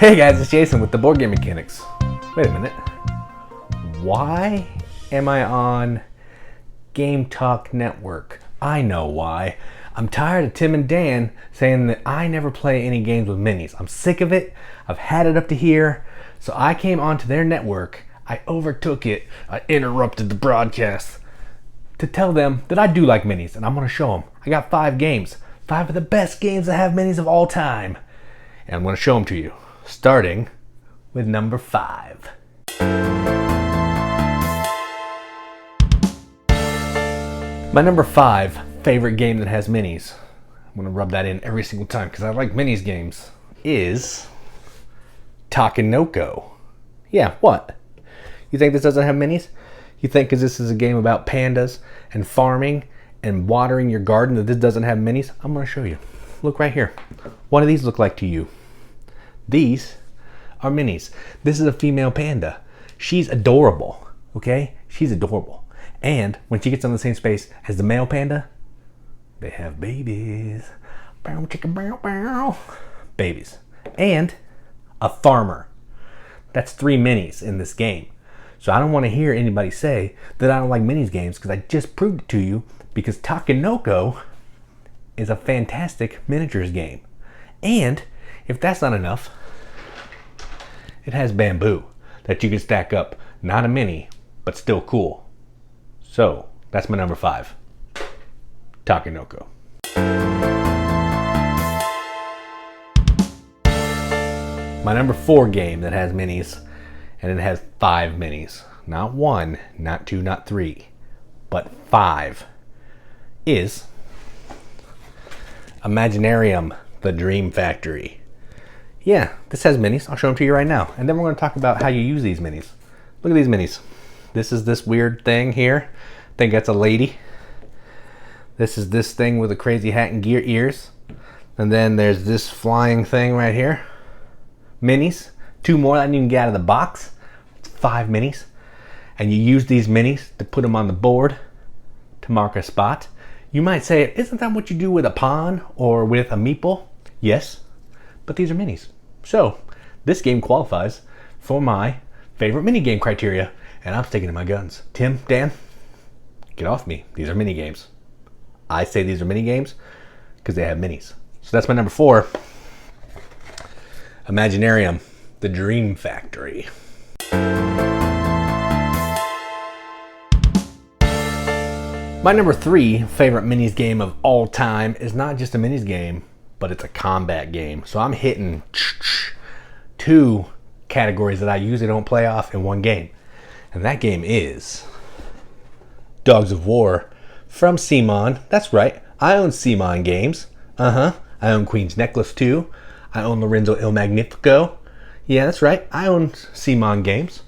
Hey guys, it's Jason with the Board Game Mechanics. Wait a minute. Why am I on Game Talk Network? I know why. I'm tired of Tim and Dan saying that I never play any games with minis. I'm sick of it. I've had it up to here. So I came onto their network. I overtook it. I interrupted the broadcast to tell them that I do like minis, and I'm going to show them. I got 5 games. 5 of the best games that have minis of all time. And I'm going to show them to you. Starting with number 5. My number 5 favorite game that has minis, I'm going to rub that in every single time because I like minis games, is Takenoko. Yeah, what? You think this doesn't have minis? You think because this is a game about pandas and farming and watering your garden that this doesn't have minis? I'm going to show you. Look right here. What do these look like to you? These are minis. This is a female panda. She's adorable, okay? She's adorable. And when she gets on the same space as the male panda, they have babies. Bow, chicka, bow, bow. Babies. And a farmer. That's 3 minis in this game. So I don't want to hear anybody say that I don't like minis games because I just proved it to you because Takenoko is a fantastic miniatures game. And if that's not enough, it has bamboo that you can stack up. Not a mini, but still cool. So that's my number 5, Takenoko. My number 4 game that has minis, and it has 5 minis. Not 1, not 2, not 3, but 5, is Imaginarium, the Dream Factory. Yeah, this has minis. I'll show them to you right now. And then we're going to talk about how you use these minis. Look at these minis. This is this weird thing here. I think that's a lady. This is this thing with a crazy hat and gear ears. And then there's this flying thing right here. Minis. 2 more that you can get out of the box. It's 5 minis. And you use these minis to put them on the board to mark a spot. You might say, isn't that what you do with a pawn or with a meeple? Yes, but these are minis. So this game qualifies for my favorite mini game criteria, and I'm sticking to my guns. Tim, Dan, get off me. These are mini games. I say these are mini games because they have minis. So that's my number 4, Imaginarium, the Dream Factory. My number 3 favorite minis game of all time is not just a minis game, but it's a combat game. So I'm hitting 2 categories that I usually don't play off in one game. And that game is Dogs of War from CMON. That's right, I own CMON games. I own Queen's Necklace 2. I own Lorenzo Il Magnifico. Yeah, that's right, I own CMON games.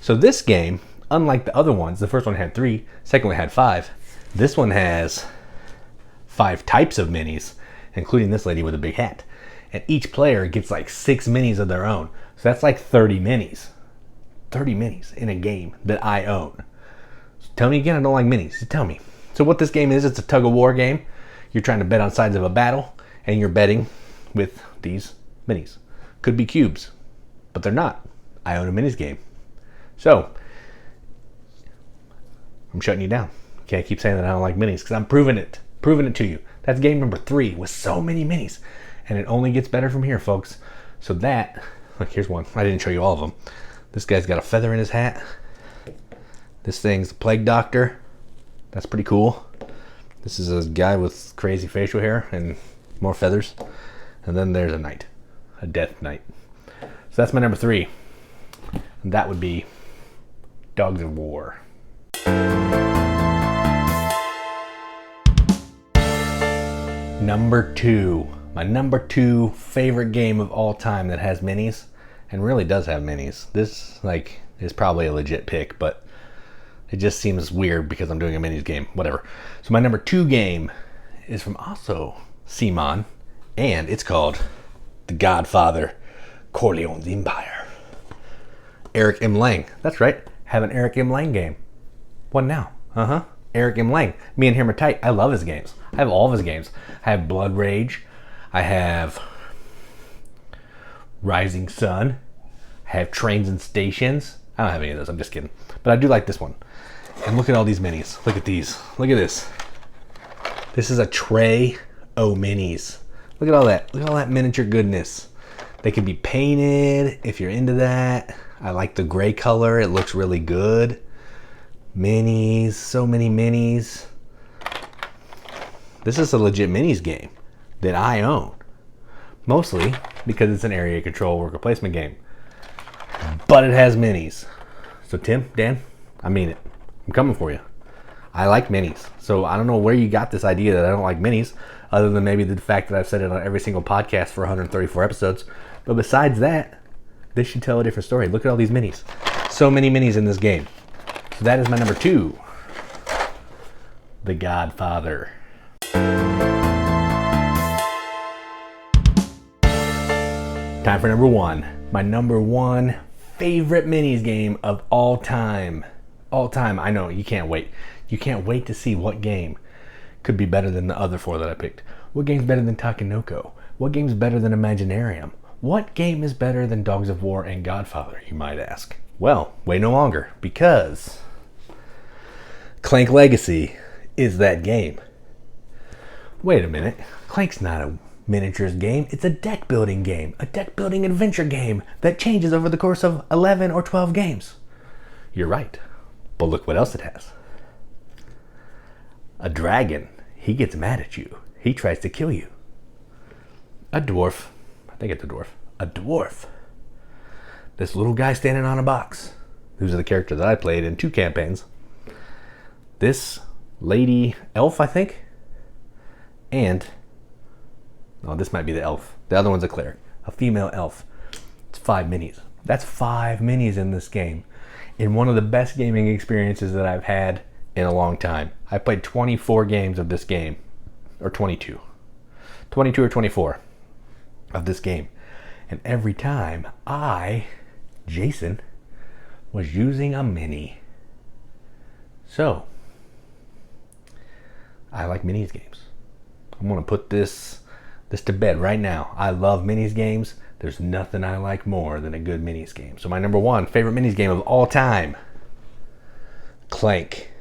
So this game, unlike the other ones, the first one had 3, second one had 5. This one has 5 types of minis, including this lady with a big hat. And each player gets like 6 minis of their own. So that's like 30 minis. 30 minis in a game that I own. So tell me again I don't like minis. Just tell me. So what this game is, it's a tug of war game. You're trying to bet on sides of a battle, and you're betting with these minis. Could be cubes, but they're not. I own a minis game. So I'm shutting you down. Okay, I keep saying that I don't like minis because I'm proving it to you. That's game number 3 with so many minis, and it only gets better from here, folks. So that, look, here's one. I didn't show you all of them. This guy's got a feather in his hat. This thing's the plague doctor. That's pretty cool. This is a guy with crazy facial hair and more feathers. And then there's a knight, a death knight. So that's my number 3. And that would be Dogs of War. Number 2. My number 2 favorite game of all time that has minis, and really does have minis. This is probably a legit pick, but it just seems weird because I'm doing a minis game. Whatever. So my number 2 game is from also CMON, and it's called The Godfather, Corleone's Empire. Eric M. Lang. That's right. Have an Eric M. Lang game. What now? Eric M. Lang. Me and him are tight. I love his games. I have all of his games. I have Blood Rage. I have Rising Sun. I have Trains and Stations. I don't have any of those, I'm just kidding. But I do like this one. And look at all these minis. Look at these. Look at this. This is a tray o minis. Look at all that. Look at all that miniature goodness. They can be painted if you're into that. I like the gray color. It looks really good. Minis. So many minis. This is a legit minis game that I own. Mostly because it's an area control worker placement game. But it has minis. So Tim, Dan, I mean it. I'm coming for you. I like minis. So I don't know where you got this idea that I don't like minis, other than maybe the fact that I've said it on every single podcast for 134 episodes. But besides that, this should tell a different story. Look at all these minis. So many minis in this game. So that is my number 2. The Godfather. Time for number 1. My number 1 favorite minis game of all time. All time. I know, you can't wait. You can't wait to see what game could be better than the other 4 that I picked. What game's better than Takenoko? What game's better than Imaginarium? What game is better than Dogs of War and Godfather, you might ask? Well, wait no longer, because Clank Legacy is that game. Wait a minute. Clank's not a miniatures game. It's a deck building game. A deck building adventure game that changes over the course of 11 or 12 games. You're right. But look what else it has. A dragon. He gets mad at you. He tries to kill you. A dwarf. I think it's a dwarf. A dwarf. This little guy standing on a box. Those are the characters that I played in 2 campaigns. This lady elf, I think. And, oh, this might be the elf. The other one's a cleric. A female elf. It's 5 minis. That's 5 minis in this game. In one of the best gaming experiences that I've had in a long time. I played 24 games of this game. Or 22. 22 or 24 of this game. And every time Jason, was using a mini. So, I like minis games. I'm going to put this to bed right now. I love minis games. There's nothing I like more than a good minis game. So my number 1 favorite minis game of all time. Clank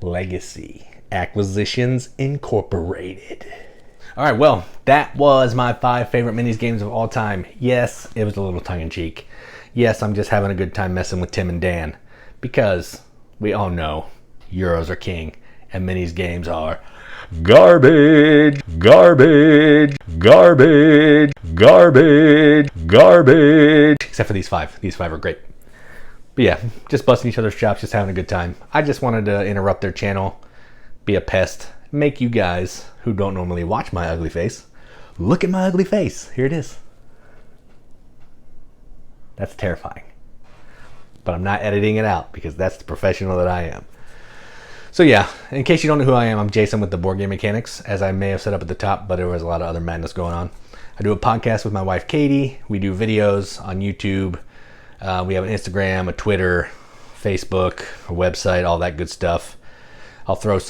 Legacy Acquisitions Incorporated. Alright, well, that was my 5 favorite minis games of all time. Yes, it was a little tongue-in-cheek. Yes, I'm just having a good time messing with Tim and Dan. Because we all know Euros are king and minis games are garbage, garbage, garbage, garbage, garbage. Except for these 5. These 5 are great. But yeah, just busting each other's chops, just having a good time. I just wanted to interrupt their channel, be a pest, make you guys who don't normally watch my ugly face look at my ugly face. Here it is. That's terrifying. But I'm not editing it out because that's the professional that I am. So yeah, in case you don't know who I am, I'm Jason with the Board Game Mechanics, as I may have said up at the top, but there was a lot of other madness going on. I do a podcast with my wife Katie. We do videos on YouTube. We have an Instagram, a Twitter, Facebook, a website, all that good stuff. I'll throw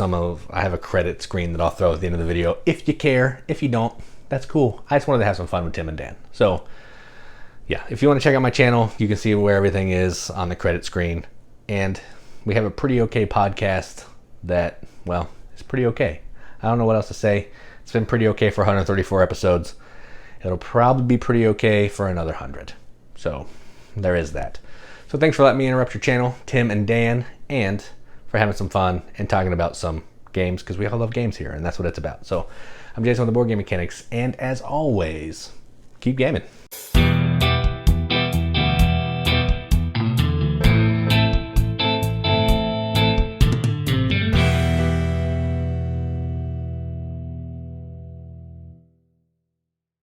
I have a credit screen that I'll throw at the end of the video if you care. If you don't, that's cool. I just wanted to have some fun with Tim and Dan. So yeah, if you want to check out my channel, you can see where everything is on the credit screen. And we have a pretty okay podcast that, well, it's pretty okay. I don't know what else to say. It's been pretty okay for 134 episodes. It'll probably be pretty okay for another 100. So there is that. So thanks for letting me interrupt your channel, Tim and Dan, and for having some fun and talking about some games, because we all love games here, and that's what it's about. So I'm Jason with the Board Game Mechanics, and as always, keep gaming.